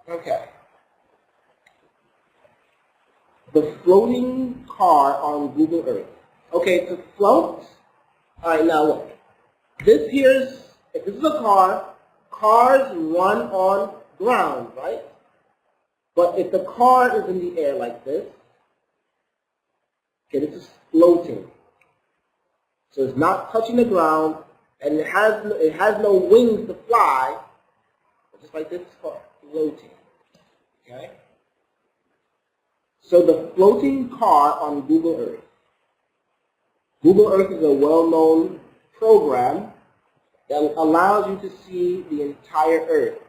Okay. The floating car on Google Earth. Okay, to float. All right, now look. If this is a car, cars run on ground, right? But if the car is in the air like this, okay, this is floating. So it's not touching the ground, and it has no wings to fly. Just like this, it's called floating. Okay. So the floating car on Google Earth. Google Earth is a well-known program that allows you to see the entire Earth,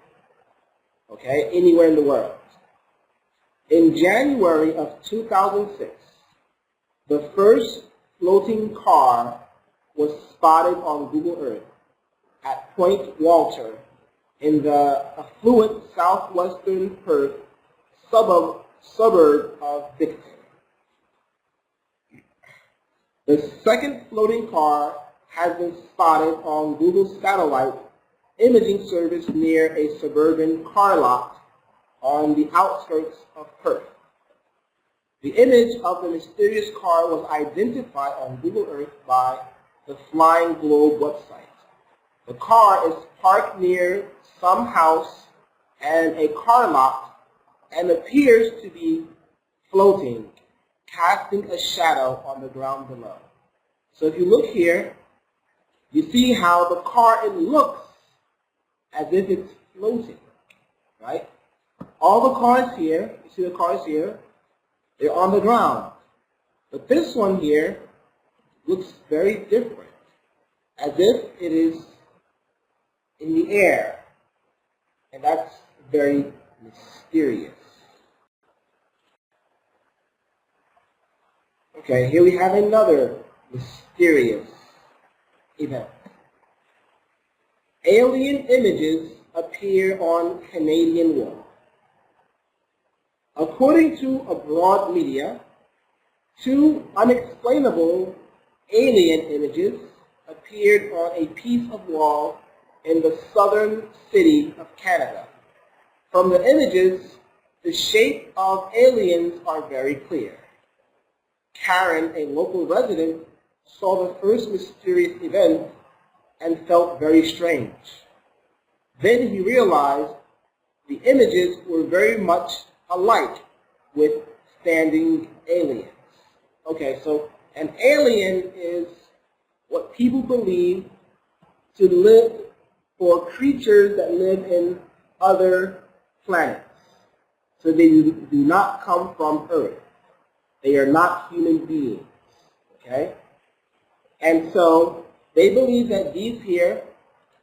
okay, anywhere in the world. In January of 2006, the first floating car was spotted on Google Earth at Point Walter in the affluent southwestern Perth suburb of Dixon. The second floating car has been spotted on Google satellite imaging service near a suburban car lot on the outskirts of Perth. The image of the mysterious car was identified on Google Earth by the Flying Globe website. The car is parked near some house and a car lot and appears to be floating, casting a shadow on the ground below. So if you look here, you see how the car, it looks as if it's floating, right? All the cars here, you see the cars here, they're on the ground. But this one here looks very different, as if it is in the air. And that's very mysterious. Okay, here we have another mysterious event. Alien images appear on Canadian wall. According to abroad media, two unexplainable alien images appeared on a piece of wall in the southern city of Canada. From the images, the shape of aliens are very clear. Karen, a local resident, saw the first mysterious event and felt very strange. Then he realized the images were very much alike with standing aliens. Okay, so an alien is what people believe to live for creatures that live in other planets. So they do not come from Earth. They are not human beings. Okay? And so they believe that these here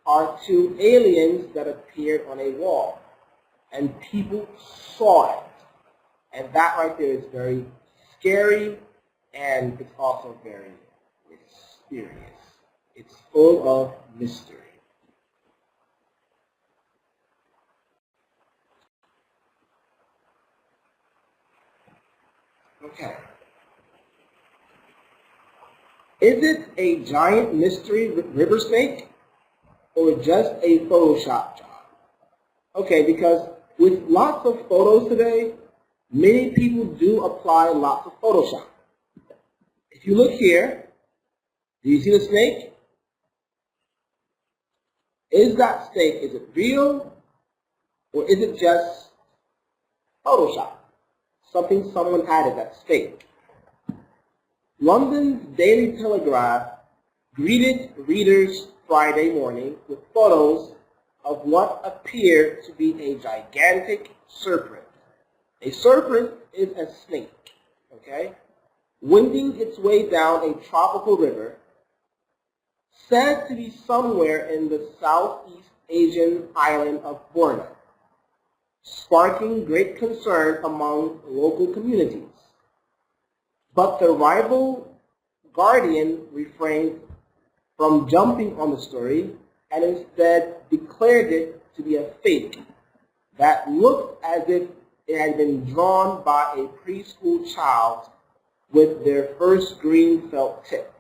are two aliens that appeared on a wall. And people saw it. And that right there is very scary, and it's also very mysterious. It's full of mystery. Okay. Is it a giant mystery river snake or just a Photoshop job? Okay, because with lots of photos today, many people do apply lots of Photoshop. If you look here, do you see the snake? Is that snake, is it real or is it just Photoshop? Something someone added that's fake. London's Daily Telegraph greeted readers Friday morning with photos of what appeared to be a gigantic serpent. A serpent is a snake, okay, winding its way down a tropical river, said to be somewhere in the Southeast Asian island of Borneo, sparking great concern among local communities. But the rival Guardian refrained from jumping on the story and instead declared it to be a fake that looked as if it had been drawn by a preschool child with their first green felt tip.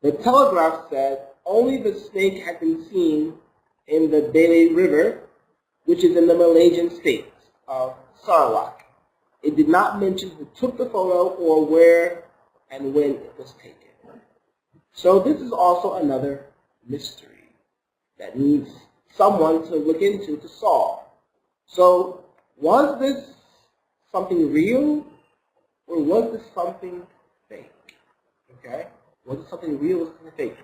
The Telegraph said only the snake had been seen in the Daly River, which is in the Malaysian state of Sarawak. It did not mention who took the photo or where and when it was taken. So this is also another mystery that needs someone to look into to solve. So was this something real or was this something fake? Okay? Was it something real or was it something fake?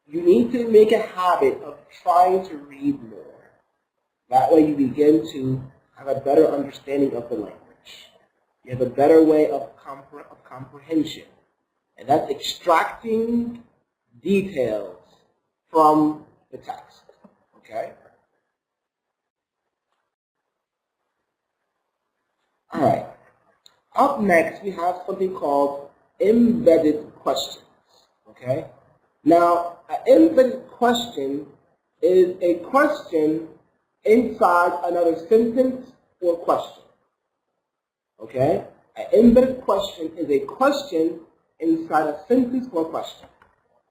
You need to make a habit of trying to read more. That way you begin to have a better understanding of the language. You have a better way of comprehension. And that's extracting details from the text. Okay? All right. Up next, we have something called embedded questions. Okay? Now, an embedded question is a question inside another sentence or question. Okay? An embedded question is a question inside a sentence or question.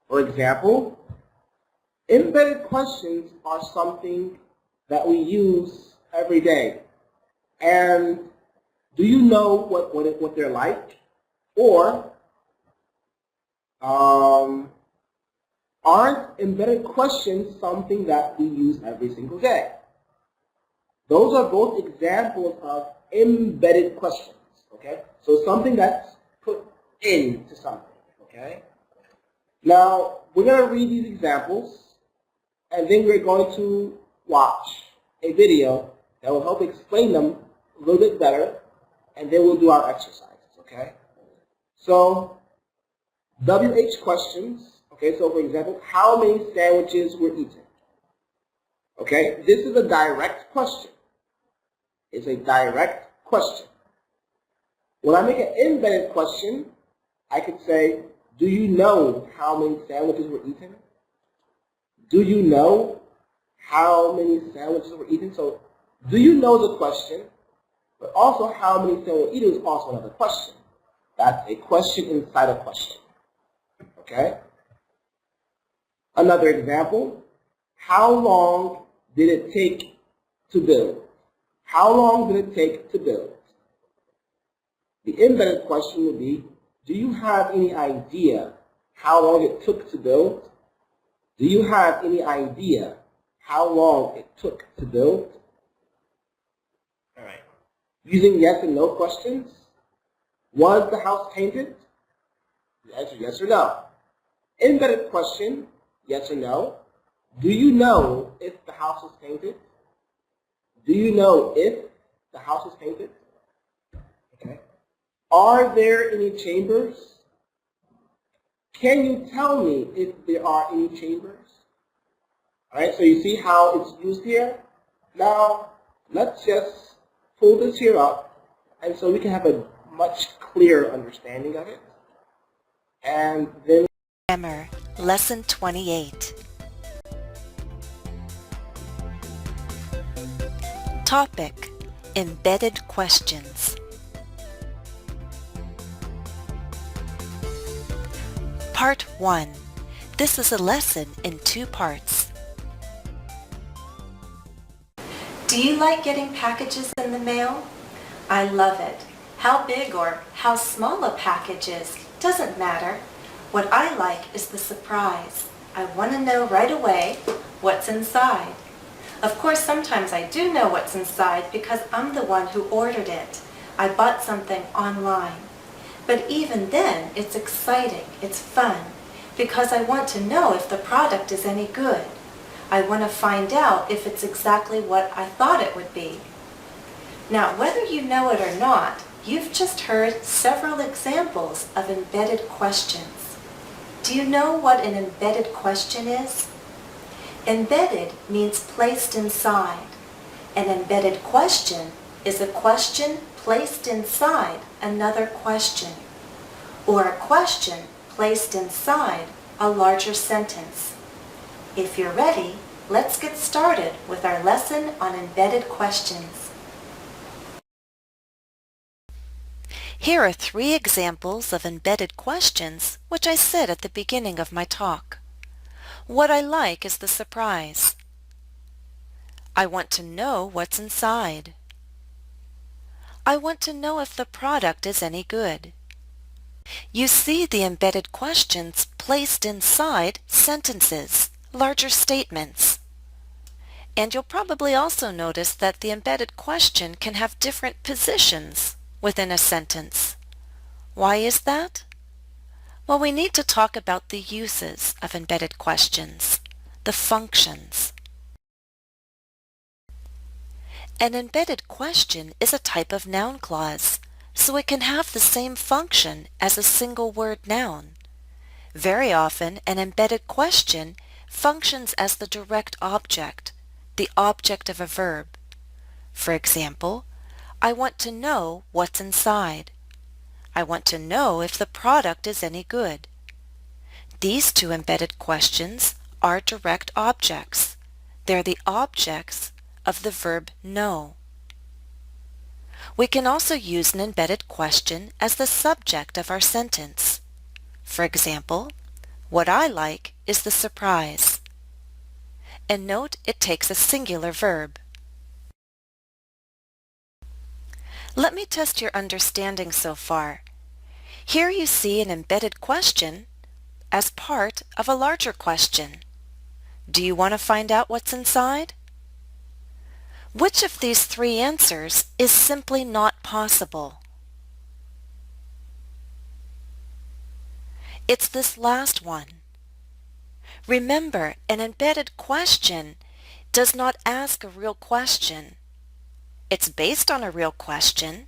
For example, embedded questions are something that we use every day. And do you know what they're like? Or aren't embedded questions something that we use every single day? Those are both examples of embedded questions. Okay? So something that's put into something. Okay? Now, we're going to read these examples, and then we're going to watch a video that will help explain them a little bit better, and then we'll do our exercises, okay? So, WH questions, okay, so for example, how many sandwiches were eaten? Okay, this is a direct question. It's a direct question. When I make an embedded question, I could say, do you know how many sandwiches were eaten? Do you know how many sandwiches were eaten? So, do you know the question, but also how many sandwiches were eaten is also another question. That's a question inside a question. Okay? Another example, how long did it take to build? How long did it take to build? The embedded question would be, do you have any idea how long it took to build? Do you have any idea how long it took to build? All right. Using yes and no questions, was the house painted? The answer yes or no. Embedded question, yes or no. Do you know if the house was painted? Do you know if the house was painted? Okay. Are there any chambers? Can you tell me if there are any chambers? All right, so you see how it's used here? Now, let's just pull this here up, and so we can have a much clearer understanding of it. And then Grammar, Lesson 28. Topic, Embedded Questions. Part 1. This is a lesson in 2 parts. Do you like getting packages in the mail? I love it. How big or how small a package is doesn't matter. What I like is the surprise. I want to know right away what's inside. Of course, sometimes I do know what's inside because I'm the one who ordered it. I bought something online. But even then, it's exciting, it's fun, because I want to know if the product is any good. I want to find out if it's exactly what I thought it would be. Now, whether you know it or not, you've just heard several examples of embedded questions. Do you know what an embedded question is? Embedded means placed inside. An embedded question is a question placed inside another question, or a question placed inside a larger sentence. If you're ready, let's get started with our lesson on embedded questions. Here are 3 examples of embedded questions which I said at the beginning of my talk. What I like is the surprise. I want to know what's inside. I want to know if the product is any good. You see the embedded questions placed inside sentences, larger statements. And you'll probably also notice that the embedded question can have different positions within a sentence. Why is that? Well, we need to talk about the uses of embedded questions, the functions. An embedded question is a type of noun clause, so it can have the same function as a single word noun. Very often, an embedded question functions as the direct object, the object of a verb. For example, I want to know what's inside. I want to know if the product is any good. These two embedded questions are direct objects. They're the objects of the verb know. We can also use an embedded question as the subject of our sentence. For example, what I like is the surprise. And note it takes a singular verb. Let me test your understanding so far. Here you see an embedded question as part of a larger question. Do you want to find out what's inside? Which of these three answers is simply not possible? It's this last one. Remember, an embedded question does not ask a real question. It's based on a real question,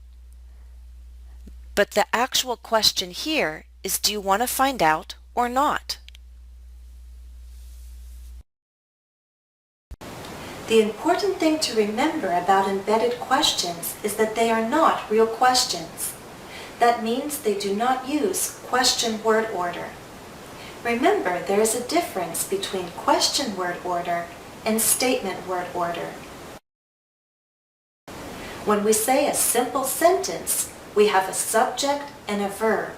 but the actual question here is, do you want to find out or not? The important thing to remember about embedded questions is that they are not real questions. That means they do not use question word order. Remember, there is a difference between question word order and statement word order. When we say a simple sentence, we have a subject and a verb.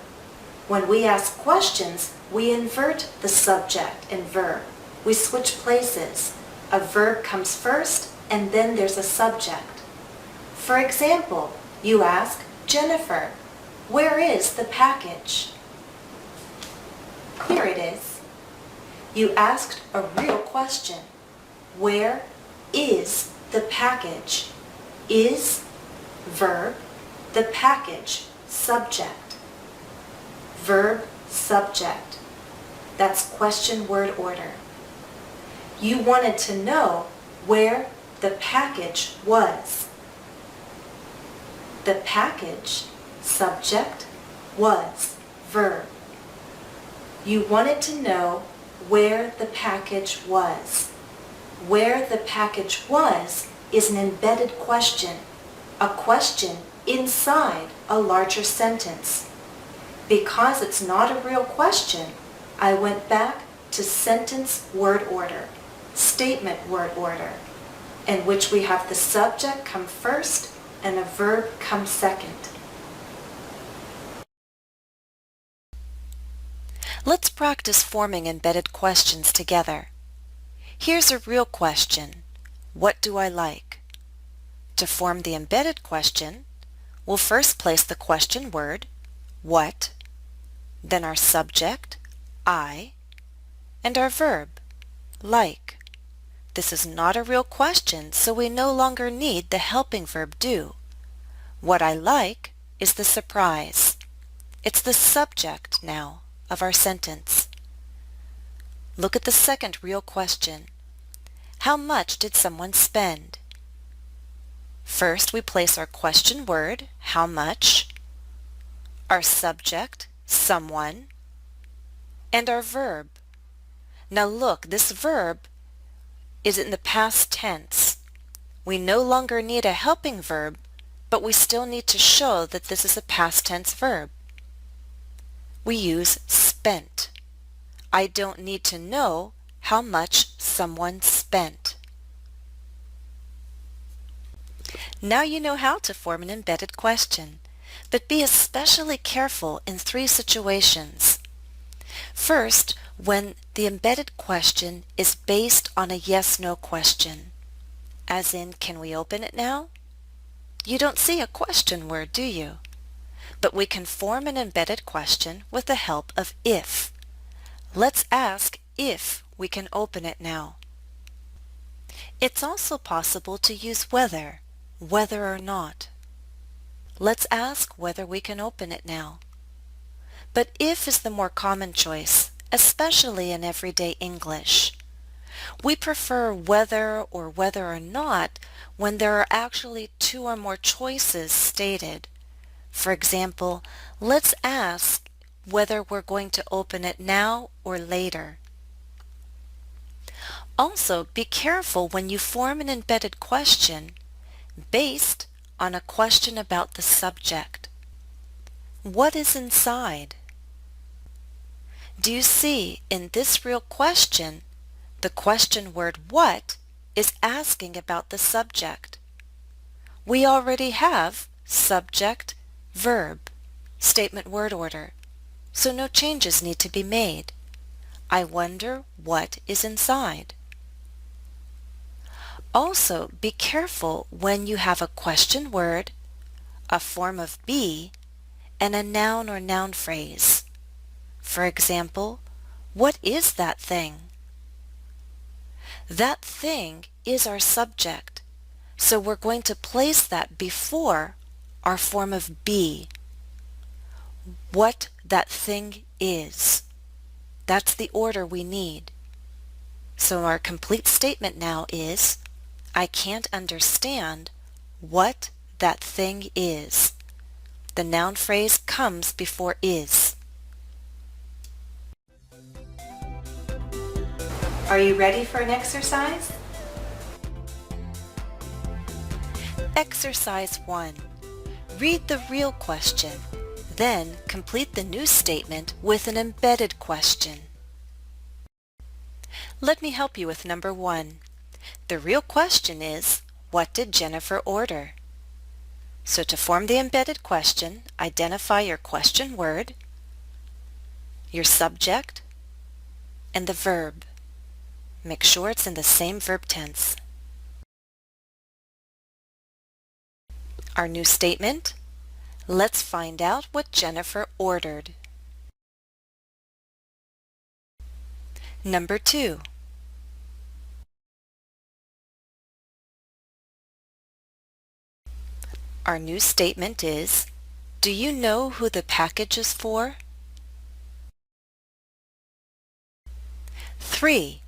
When we ask questions, we invert the subject and verb. We switch places. A verb comes first, and then there's a subject. For example, you ask Jennifer, "Where is the package?" Here it is. You asked a real question. Where is the package? Is, verb, the package, subject. Verb, subject. That's question word order. You wanted to know where the package was. The package, subject, was, verb. You wanted to know where the package was. Where the package was is an embedded question, a question inside a larger sentence. Because it's not a real question, I went back to sentence word order, statement word order, in which we have the subject come first and a verb come second. Let's practice forming embedded questions together. Here's a real question. What do I like? To form the embedded question, we'll first place the question word, what, then our subject, I, and our verb, like. This is not a real question, so we no longer need the helping verb do. What I like is the surprise. It's the subject now of our sentence. Look at the second real question. How much did someone spend? First, we place our question word, how much, our subject, someone, and our verb. Now look, this verb is in the past tense. We no longer need a helping verb, but we still need to show that this is a past tense verb. We use spent. I don't need to know how much someone spent. Now you know how to form an embedded question, but be especially careful in three situations. First, when the embedded question is based on a yes-no question. as in, can we open it now? You don't see a question word, do you? But we can form an embedded question with the help of if. Let's ask if we can open it now. It's also possible to use whether or not. Let's ask whether we can open it now. But if is the more common choice, especially in everyday English. We prefer whether or not when there are actually two or more choices stated. For example, let's ask whether we're going to open it now or later. Also, be careful when you form an embedded question based on a question about the subject. What is inside? Do you see in this real question, the question word what is asking about the subject? We already have subject, verb, statement word order, so no changes need to be made. I wonder what is inside. Also, be careful when you have a question word, a form of be, and a noun or noun phrase. For example, what is that thing? That thing is our subject, so we're going to place that before our form of be. What that thing is. That's the order we need. So our complete statement now is, I can't understand what that thing is. The noun phrase comes before is. Are you ready for an exercise? Exercise 1. Read the real question, then complete the new statement with an embedded question. Let me help you with number 1. The real question is, what did Jennifer order? So to form the embedded question, identify your question word, your subject, and the verb. Make sure it's in the same verb tense. Our new statement, let's find out what Jennifer ordered. Number 2. Our new statement is, do you know who the package is for? 3.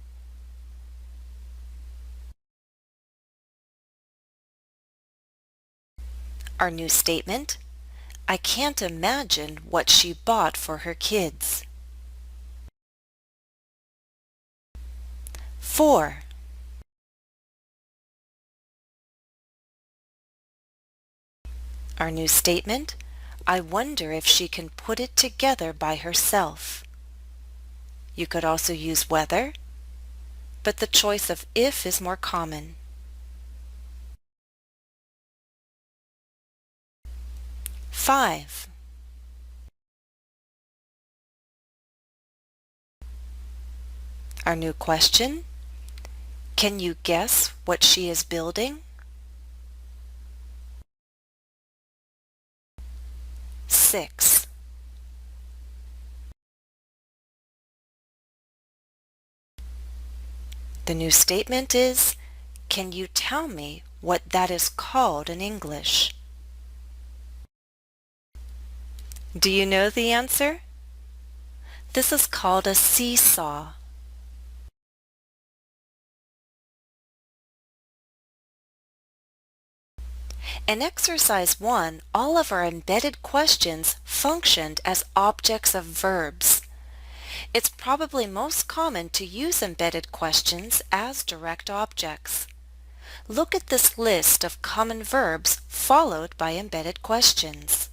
Our new statement, I can't imagine what she bought for her kids. 4. Our new statement, I wonder if she can put it together by herself. You could also use whether, but the choice of if is more common. 5. Our new question, can you guess what she is building? 6. The new statement is, can you tell me what that is called in English? Do you know the answer? This is called a seesaw. In exercise 1, all of our embedded questions functioned as objects of verbs. It's probably most common to use embedded questions as direct objects. Look at this list of common verbs followed by embedded questions.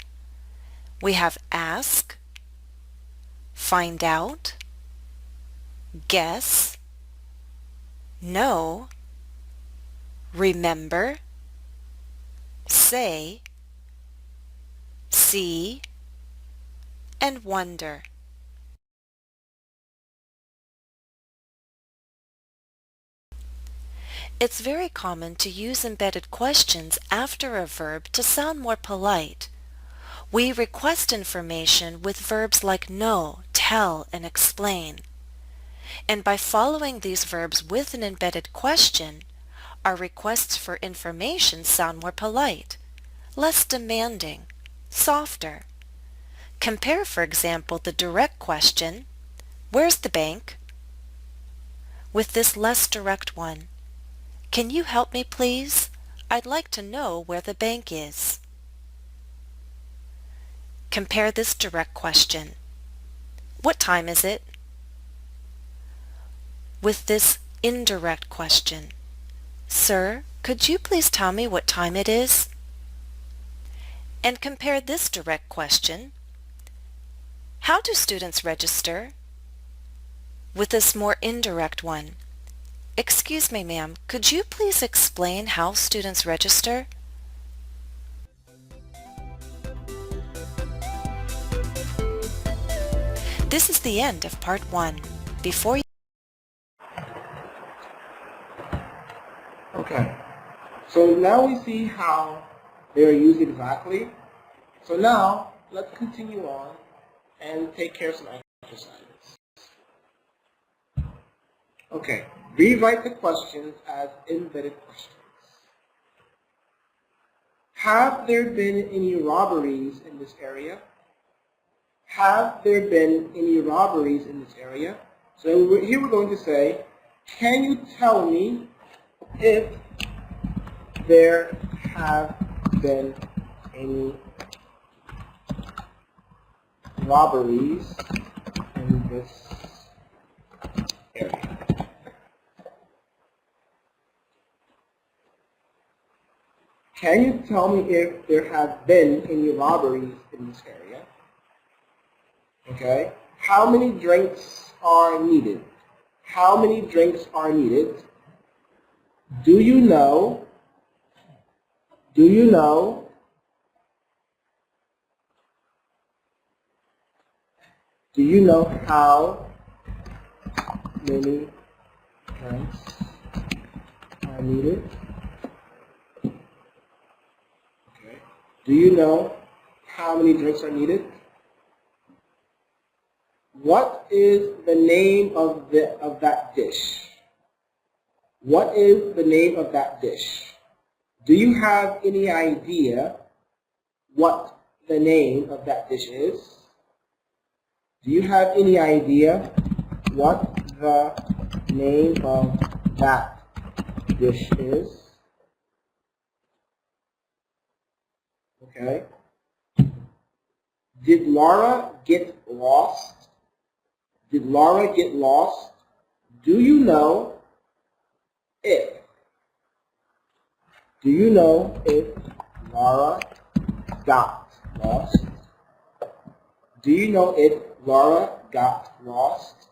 We have ask, find out, guess, know, remember, say, see, and wonder. It's very common to use embedded questions after a verb to sound more polite. We request information with verbs like know, tell, and explain. And by following these verbs with an embedded question, our requests for information sound more polite, less demanding, softer. Compare, for example, the direct question, "Where's the bank?" with this less direct one, "Can you help me, please? I'd like to know where the bank is." Compare this direct question, "What time is it?" with this indirect question, "Sir, could you please tell me what time it is?" And compare this direct question, "How do students register?" with this more indirect one, "Excuse me, ma'am, could you please explain how students register?" This is the end of part 1. Before you Okay. So now we see how they are used exactly. So now let's continue on and take care of some exercises. Okay. Rewrite the questions as embedded questions. Have there been any robberies in this area? Have there been any robberies in this area? So here we're going to say, can you tell me if there have been any robberies in this area? Can you tell me if there have been any robberies in this area? Okay. How many drinks are needed? How many drinks are needed? Do you know? Do you know? Do you know how many drinks are needed? Okay. Do you know how many drinks are needed? What is the name of that dish? What is the name of that dish? Do you have any idea what the name of that dish is? Do you have any idea what the name of that dish is? Okay. Did Laura get lost? Did Laura get lost? Do you know if? Do you know if Laura got lost? Do you know if Laura got lost?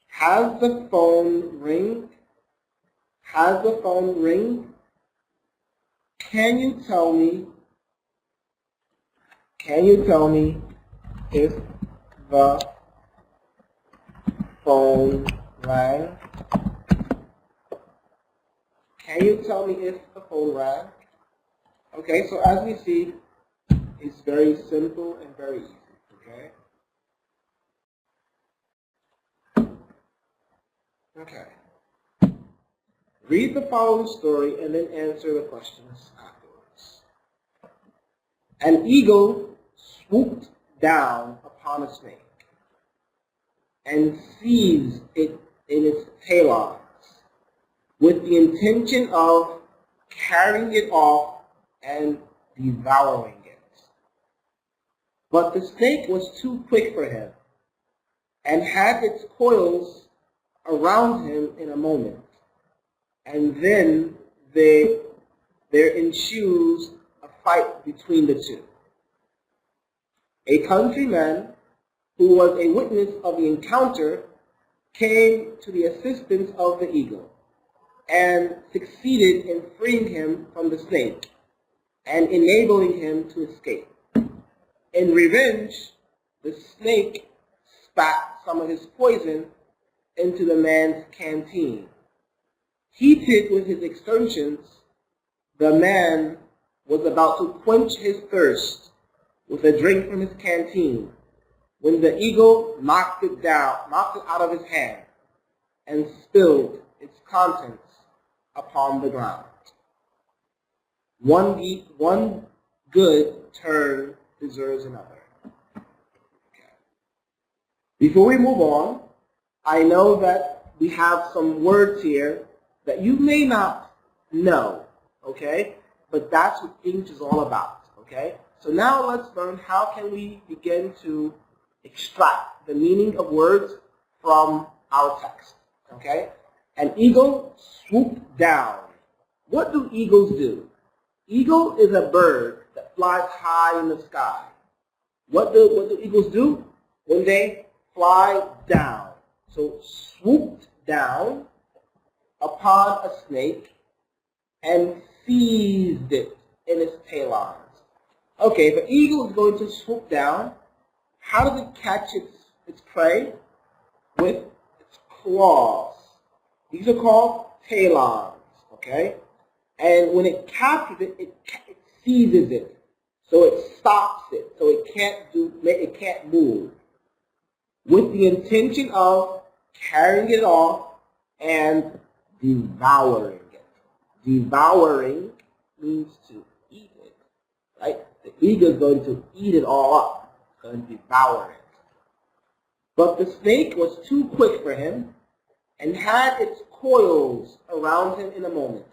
Has the phone ring? Has the phone ring? Can you tell me if the phone rang? Can you tell me if the phone rang? Okay, so as we see, it's very simple and very easy, okay? Okay. Read the following story and then answer the questions afterwards. An eagle swooped down upon a snake and seized it in its talons with the intention of carrying it off and devouring it. But the snake was too quick for him and had its coils around him in a moment. And then there ensues a fight between the two. A countryman who was a witness of the encounter came to the assistance of the eagle and succeeded in freeing him from the snake and enabling him to escape. In revenge, the snake spat some of his poison into the man's canteen, Heated with his exertions, the man was about to quench his thirst with a drink from his canteen when the eagle knocked it out of his hand, and spilled its contents upon the ground. One good turn deserves another. Okay. Before we move on, I know that we have some words here that you may not know, okay? But that's what English is all about, okay? So now let's learn how can we begin to extract the meaning of words from our text, okay? An eagle swooped down. What do eagles do? Eagle is a bird that flies high in the sky. What do eagles do when they fly down? So swooped down upon a snake and seized it in its talons. Okay, if an eagle is going to swoop down, how does it catch its prey? With its claws. These are called talons, okay? And when it captures it, it seizes it. So it stops it, so it can't move. With the intention of carrying it off and devouring it. Devouring means to eat it, right? The eagle is going to eat it all up, going to devour it. But the snake was too quick for him and had its coils around him in a moment.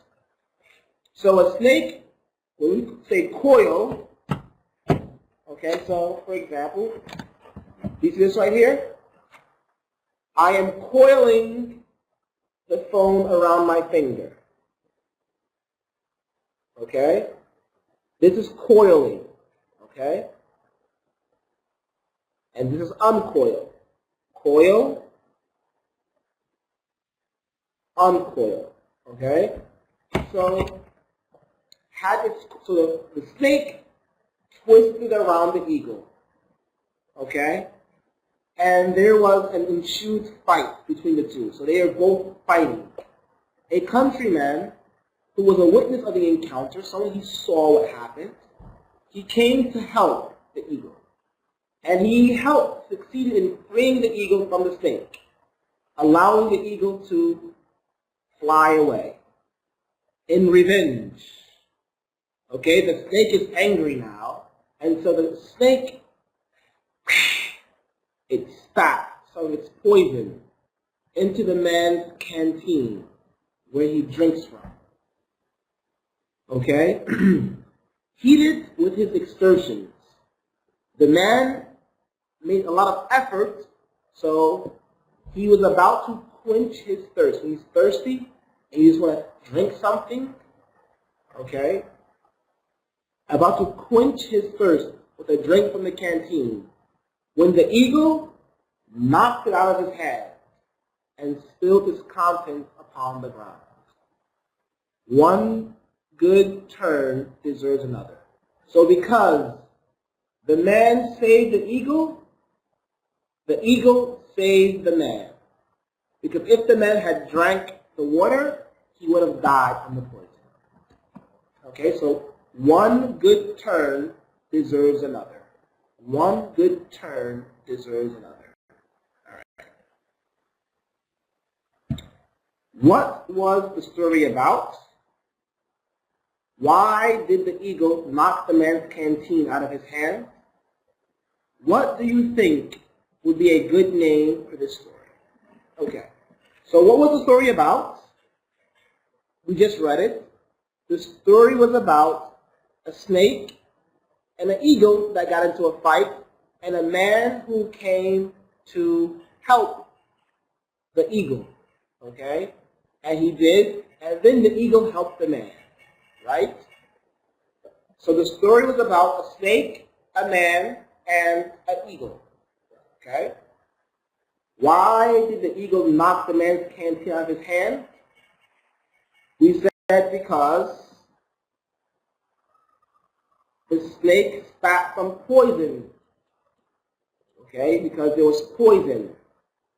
So a snake, when we say coil, okay, so for example, you see this right here? I am coiling the phone around my finger. Okay? This is coiling. Okay? And this is uncoil. Coil, uncoil. Okay? So the snake twisted around the eagle. Okay? And there was an ensued fight between the two. So they are both fighting. A countryman who was a witness of the encounter, someone who saw what happened, he came to help the eagle. And he succeeded in freeing the eagle from the snake, allowing the eagle to fly away. In revenge. Okay, the snake is angry now, and so the snake, it spat some of its poison into the man's canteen where he drinks from. Okay? Heated with his exertions, the man made a lot of effort, so he was about to quench his thirst. When he's thirsty and you just want to drink something, okay? About to quench his thirst with a drink from the canteen, when the eagle knocked it out of his hand and spilled its contents upon the ground. One good turn deserves another. So because the man saved the eagle saved the man. Because if the man had drank the water, he would have died from the poison. Okay, so one good turn deserves another. One good turn deserves another. All right. What was the story about? Why did the eagle knock the man's canteen out of his hand? What do you think would be a good name for this story? Okay. So what was the story about? We just read it. The story was about a snake and an eagle that got into a fight, and a man who came to help the eagle. Okay? And he did, and then the eagle helped the man. Right? So the story was about a snake, a man, and an eagle. Okay? Why did the eagle knock the man's canteen out of his hand? We said because the snake spat some poison. Okay? Because there was poison.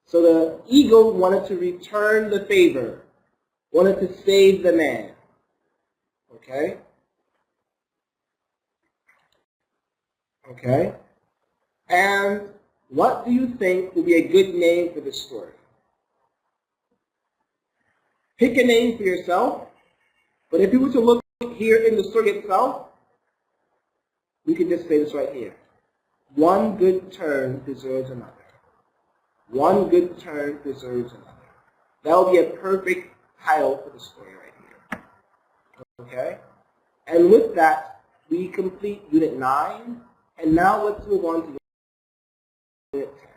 So the eagle wanted to return the favor. wanted to save the man. Okay? Okay? And what do you think would be a good name for this story? Pick a name for yourself, but if you were to look here in the story itself, we could just say this right here. One good turn deserves another. One good turn deserves another. That would be a perfect title for the story right here. Okay? And with that, we complete Unit 9. And now let's move on to Unit 10.